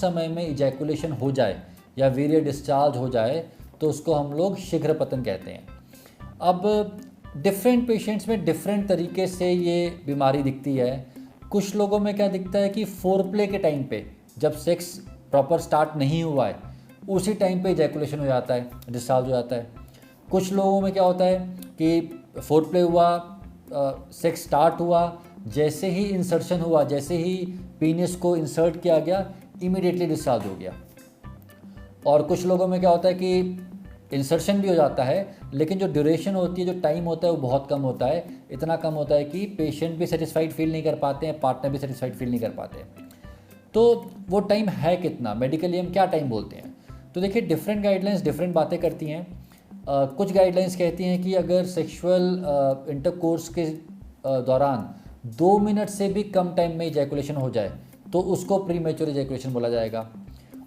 समय में इजैकुलेशन हो जाए या वीर्य डिस्चार्ज हो जाए तो उसको हम लोग शीघ्र पतन कहते हैं। अब डिफरेंट पेशेंट्स में डिफरेंट तरीके से ये बीमारी दिखती है। कुछ लोगों में क्या दिखता है कि फोरप्ले के टाइम पे जब सेक्स प्रॉपर स्टार्ट नहीं हुआ है उसी टाइम पे इजैकुलेशन हो जाता है, डिस्चार्ज हो जाता है। कुछ लोगों में क्या होता है कि फोरप्ले हुआ, सेक्स स्टार्ट हुआ, जैसे ही इंसर्शन हुआ, जैसे ही पीनिस को इंसर्ट किया गया इमीडिएटली डिस्चार्ज हो गया। और कुछ लोगों में क्या होता है कि इंसर्शन भी हो जाता है लेकिन जो ड्यूरेशन होती है, जो टाइम होता है वो बहुत कम होता है। इतना कम होता है कि पेशेंट भी सेटिस्फाइड फील नहीं कर पाते हैं, पार्टनर भी सेटिस्फाइड फील नहीं कर पाते। तो वो टाइम है कितना, मेडिकली हम क्या टाइम बोलते हैं? तो देखिए डिफरेंट गाइडलाइंस डिफरेंट बातें करती हैं। कुछ गाइडलाइंस कहती हैं कि अगर सेक्सुअल इंटरकोर्स के दौरान 2 मिनट से भी कम टाइम में इजैकुलेशन हो जाए तो उसको प्रीमेच्योर इजैकुलेशन बोला जाएगा।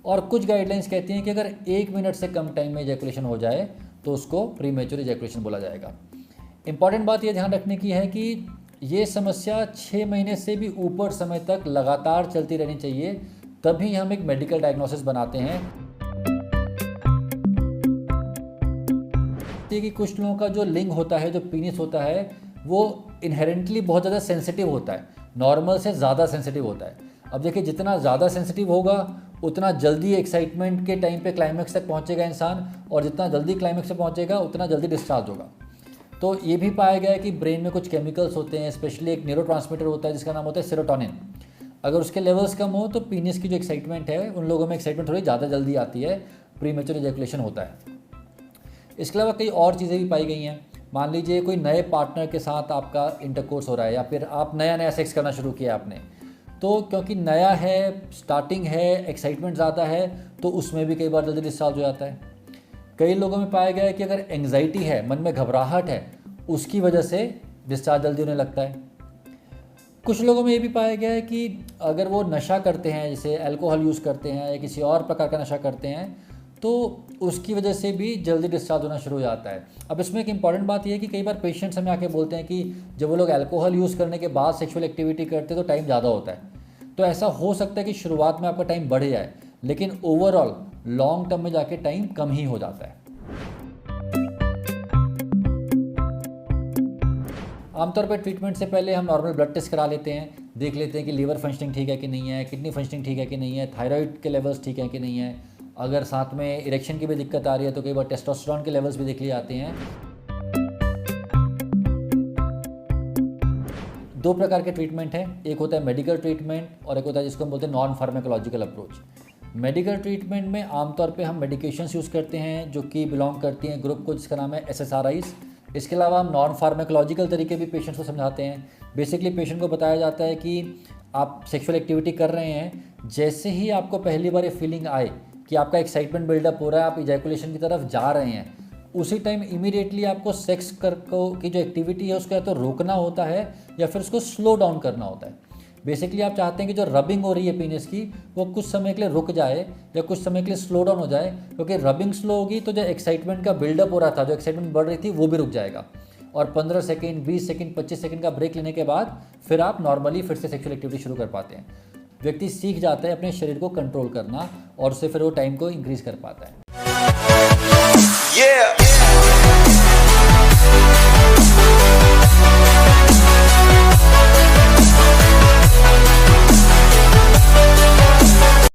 और कुछ गाइडलाइंस कहती हैं कि अगर 1 मिनट से कम टाइम में इजैकुलेशन हो जाए तो उसको प्रीमेच्योर इजैकुलेशन बोला जाएगा। इंपॉर्टेंट बात ये ध्यान रखने की है कि ये समस्या 6 महीने से भी ऊपर समय तक लगातार चलती रहनी चाहिए, तभी हम एक मेडिकल डायग्नोसिस बनाते हैं। कि कुछ लोगों का जो लिंग होता है, जो पीनिस होता है, वो इनहेरेंटली बहुत ज़्यादा सेंसिटिव होता है, नॉर्मल से ज़्यादा सेंसिटिव होता है। अब देखिए जितना ज़्यादा सेंसिटिव होगा उतना जल्दी एक्साइटमेंट के टाइम पे क्लाइमेक्स तक पहुंचेगा इंसान, और जितना जल्दी क्लाइमेक्स पे पहुंचेगा उतना जल्दी डिस्चार्ज होगा। तो ये भी पाया गया है कि ब्रेन में कुछ केमिकल्स होते हैं, स्पेशली एक न्यूरोट्रांसमीटर होता है जिसका नाम होता है सेरोटोनिन। अगर उसके लेवल्स कम हो तो पीनिस की जो एक्साइटमेंट है, उन लोगों में एक्साइटमेंट थोड़ी ज़्यादा जल्दी आती है, प्रीमेच्योर इजैकुलेशन होता है। इसके अलावा कई और चीज़ें भी पाई गई हैं। मान लीजिए कोई नए पार्टनर के साथ आपका इंटरकोर्स हो रहा है या फिर आप नया सेक्स करना शुरू किया आपने, तो क्योंकि नया है, स्टार्टिंग है, एक्साइटमेंट ज़्यादा है, तो उसमें भी कई बार जल्दी डिस्चार्ज हो जाता है। कई लोगों में पाया गया है कि अगर एंग्जाइटी है, मन में घबराहट है, उसकी वजह से डिस्चार्ज जल्दी होने लगता है। कुछ लोगों में ये भी पाया गया है कि अगर वो नशा करते हैं, जैसे अल्कोहल यूज़ करते हैं या किसी और प्रकार का नशा करते हैं, तो उसकी वजह से भी जल्दी डिस्चार्ज होना शुरू हो जाता है। अब इसमें एक इंपॉर्टेंट बात यह है कि कई बार पेशेंट्स हमें आके बोलते हैं कि जब वो लोग अल्कोहल यूज़ करने के बाद सेक्सुअल एक्टिविटी करते हैं तो टाइम ज़्यादा होता है। तो ऐसा हो सकता है कि शुरुआत में आपका टाइम बढ़ जाए, लेकिन ओवरऑल लॉन्ग टर्म में जाके टाइम कम ही हो जाता है। आमतौर पर ट्रीटमेंट से पहले हम नॉर्मल ब्लड टेस्ट करा लेते हैं, देख लेते हैं कि लीवर फंक्शनिंग ठीक है कि नहीं है, किडनी फंक्शनिंग ठीक है कि नहीं है, थायराइड के लेवल्स ठीक है कि नहीं है। अगर साथ में इरेक्शन की भी दिक्कत आ रही है तो कई बार टेस्टोस्टेरोन के लेवल्स भी देख लिए जाते हैं। 2 प्रकार के ट्रीटमेंट हैं, एक होता है मेडिकल ट्रीटमेंट और एक होता है जिसको हम बोलते हैं non pharmacological approach. Medical treatment में आमतौर पे हम मेडिकेशंस यूज़ करते हैं जो कि बिलोंग करती हैं ग्रुप को जिसका नाम है SSRIs। इसके अलावा हम नॉन फार्माकोलॉजिकल तरीके भी पेशेंट्स को समझाते हैं। बेसिकली पेशेंट को बताया जाता है कि आप सेक्सुअल एक्टिविटी कर रहे हैं, जैसे ही आपको पहली बार ये फीलिंग आए कि आपका एक्साइटमेंट बिल्डअप हो रहा है, आप इजैकुलेशन की तरफ जा रहे हैं, उसी टाइम इमीडिएटली आपको सेक्स की जो एक्टिविटी है उसको या तो रोकना होता है या फिर उसको स्लो डाउन करना होता है। बेसिकली आप चाहते हैं कि जो रबिंग हो रही है पीनिस की वो कुछ समय के लिए रुक जाए या कुछ समय के लिए स्लो डाउन हो जाए, क्योंकि रबिंग स्लो होगी तो जो एक्साइटमेंट का बिल्डअप हो रहा था, जो एक्साइटमेंट बढ़ रही थी, वो भी रुक जाएगा। और 15 सेकेंड, 20 सेकेंड, 25 सेकेंड का ब्रेक लेने के बाद फिर आप नॉर्मली फिर से सेक्सुअल एक्टिविटी शुरू कर पाते हैं। व्यक्ति सीख जाता है अपने शरीर को कंट्रोल करना और उससे फिर वो टाइम को इंक्रीज कर पाता है।